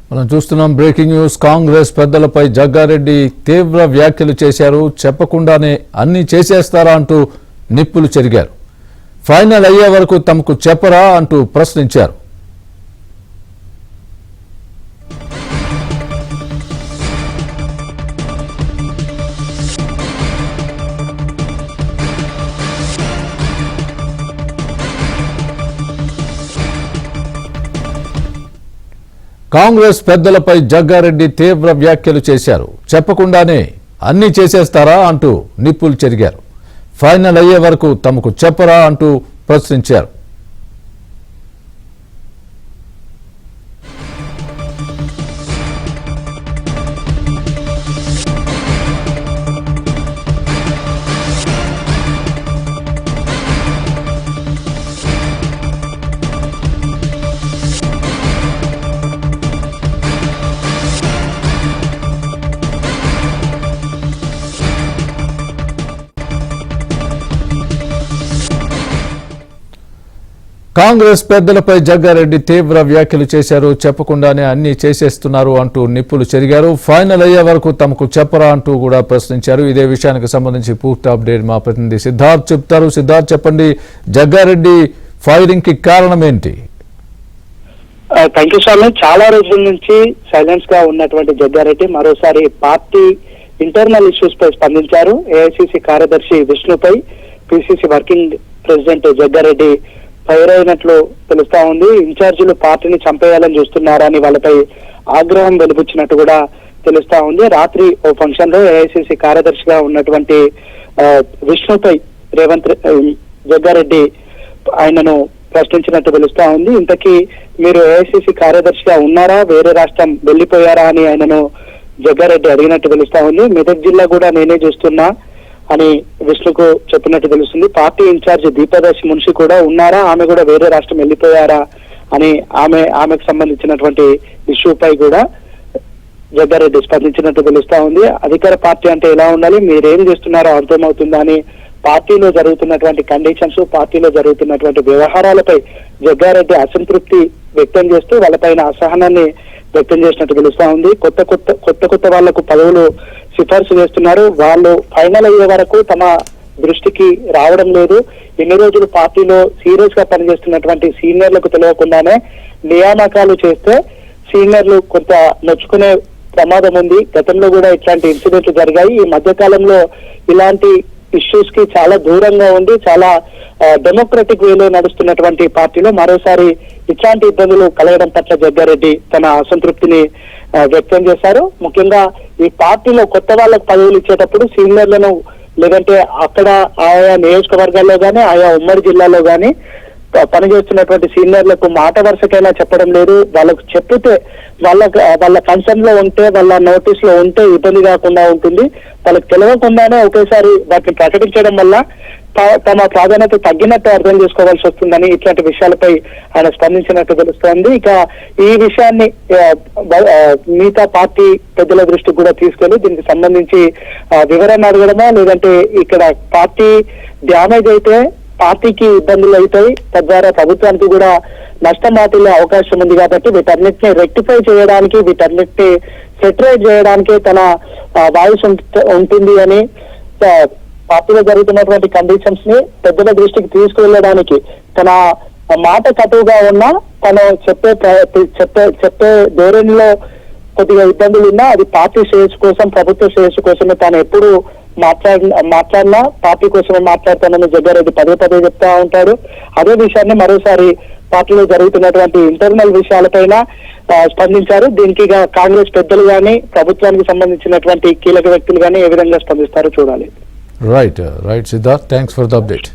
మనం చూస్తున్నాం breaking news. Congress పెద్దలపై Jaggareddy తీవ్ర వ్యాఖ్యలు చేశారు. చెప్పకుండానే అన్ని చేసేస్తారా అంటూ నిప్పులు చెరిగారు. ఫైనల్ అయ్యే వరకు తమకు చెప్పరా అంటూ ప్రశ్నించారు. కాంగ్రెస్ పెద్దలపై జగ్గారెడ్డి తీవ్ర వ్యాఖ్యలు చేశారు. చెప్పకుండానే అన్ని చేసేస్తారా అంటూ నిప్పులు చెరిగారు. ఫైనల్ అయ్యే వరకు తమకు చెప్పరా అంటూ ప్రశ్నించారు. కాంగ్రెస్ పెద్దలపై జగ్గారెడ్డి తీవ్ర వ్యాఖ్యలు చేశారు. చెప్పకుండానే అన్ని చేసేస్తున్నారు అంటూ నిప్పులు చెరిగారు. ఫైనల్ అయ్యే వరకు తమకు చెప్పరా అంటూ కూడా ప్రశ్నించారు. ఇదే విషయానికి సంబంధించి పూర్తి అప్డేట్ మా ప్రతినిధి సిద్ధార్థ్ చెప్తారు. సిద్ధార్థ్, చెప్పండి, జగ్గారెడ్డి ఫైరింగ్ కి కారణం ఏంటి? థ్యాంక్ యూ స్వామి. చాలా రోజుల నుంచి సైలెన్స్ గా ఉన్నటువంటి జగ్గారెడ్డి మరోసారి పార్టీ ఇంటర్నల్ ఇష్యూస్ పై స్పందించారు. ఏఐసిసి కార్యదర్శి విష్ణుపై PCC working president Jaggareddy fire అయినట్లు తెలుస్తా ఉంది. ఇన్ఛార్జీలు పార్టీని చంపేయాలని చూస్తున్నారని వాళ్ళపై ఆగ్రహం వెలిబుచ్చినట్టు కూడా తెలుస్తా ఉంది. రాత్రి ఓ ఫంక్షన్ లో ఏఐసిసి కార్యదర్శిగా ఉన్నటువంటి విష్ణుపై జగ్గారెడ్డి ఆయనను ప్రశ్నించినట్టు తెలుస్తా ఉంది. ఇంతకీ మీరు ఏఐసిసి కార్యదర్శిగా ఉన్నారా, వేరే రాష్ట్రం వెళ్లిపోయారా అని ఆయనను జగ్గారెడ్డి అడిగినట్టు తెలుస్తా ఉంది. మెదక్ జిల్లా కూడా నేనే చూస్తున్నా అని విష్ణుకు చెప్పినట్టు తెలుస్తుంది. పార్టీ ఇన్ఛార్జ్ దీపదాసి మున్షి కూడా ఉన్నారా, ఆమె కూడా వేరే రాష్ట్రం వెళ్లిపోయారా అని ఆమెకు సంబంధించినటువంటి ఇష్యూపై కూడా జగ్గారెడ్డి స్పందించినట్టు తెలుస్తా ఉంది. అధికార పార్టీ అంటే ఎలా ఉండాలి, మీరేం చేస్తున్నారో అర్థమవుతుందా అని పార్టీలో జరుగుతున్నటువంటి కండిషన్స్, పార్టీలో జరుగుతున్నటువంటి వ్యవహారాలపై జగ్గారెడ్డి అసంతృప్తి వ్యక్తం చేస్తూ వాళ్ళపైన అసహనాన్ని వ్యక్తం చేసినట్టు తెలుస్తా ఉంది. కొత్త వాళ్లకు పదవులు సిఫార్సు చేస్తున్నారు. వాళ్ళు ఫైనల్ అయ్యే వరకు తమ దృష్టికి రావడం లేదు. ఎన్ని రోజులు పార్టీలో సీరియస్ గా పనిచేస్తున్నటువంటి సీనియర్లకు తెలియకుండానే నియామకాలు చేస్తే సీనియర్లు కొంత నొచ్చుకునే ప్రమాదం ఉంది. గతంలో కూడా ఇట్లాంటి ఇన్సిడెంట్లు జరిగాయి. ఈ మధ్య కాలంలో ఇలాంటి ఇష్యూస్ కి చాలా దూరంగా ఉండి చాలా డెమోక్రటిక్ వేలో నడుస్తున్నటువంటి పార్టీలో మరోసారి ఇట్లాంటి ఇబ్బందులు కలగడం పట్ల జగ్గారెడ్డి తన అసంతృప్తిని వ్యక్తం చేశారు. ముఖ్యంగా ఈ పార్టీలో కొత్త వాళ్ళకు పదవులు ఇచ్చేటప్పుడు సీనియర్లను లేదంటే అక్కడ ఆయా నియోజకవర్గాల్లో గానీ ఆయా ఉమ్మడి జిల్లాలో గానీ పనిచేస్తున్నటువంటి సీనియర్లకు మాట వరుసకైనా చెప్పడం లేదు. వాళ్ళకు చెప్పితే వాళ్ళ కన్సర్న్ లో ఉంటే, వాళ్ళ నోటీస్ లో ఉంటే ఇబ్బంది కాకుండా ఉంటుంది. వాళ్ళకి తెలియకుండానే ఒకేసారి వాటిని ప్రకటించడం వల్ల తమ ప్రాధాన్యత తగ్గినట్టు అర్థం చేసుకోవాల్సి వస్తుందని ఇట్లాంటి విషయాలపై ఆయన స్పందించినట్టు తెలుస్తోంది. ఇక ఈ విషయాన్ని మిగతా పార్టీ పెద్దల దృష్టికి కూడా తీసుకెళ్లి దీనికి సంబంధించి వివరణ అడగడమా, లేదంటే ఇక్కడ పార్టీ డ్యామేజ్ అయితే పార్టీకి ఇబ్బందులు అవుతాయి, తద్వారా ప్రభుత్వానికి కూడా నష్టం వాటిల్లే అవకాశం ఉంది. కాబట్టి వీటన్నిటిని రెక్టిఫై చేయడానికి, వీటన్నిటిని సెటరేట్ చేయడానికి తన వాయిస్ ఉంటుంది అని పార్టీలో జరుగుతున్నటువంటి కండిషన్స్ ని పెద్దల దృష్టికి తీసుకువెళ్ళడానికి తన మాట కటువుగా ఉన్నా తను చెప్పే ధోరణిలో కొద్దిగా ఇబ్బందులు ఉన్నా అది పార్టీ శ్రేయస్సు కోసం, ప్రభుత్వ శ్రేయస్సు కోసమే తాను ఎప్పుడు మాట్లాడినా పార్టీ కోసమే మాట్లాడతానని జగ్గారెడ్డి పదే చెప్తా ఉంటాడు. అదే విషయాన్ని మరోసారి పార్టీలో జరుగుతున్నటువంటి ఇంటర్నల్ విషయాలపైన స్పందించారు. దీనికి కాంగ్రెస్ పెద్దలు గానీ ప్రభుత్వానికి సంబంధించినటువంటి కీలక వ్యక్తులు గానీ ఏ విధంగా స్పందిస్తారో చూడాలి. Right Siddharth, thanks for the update.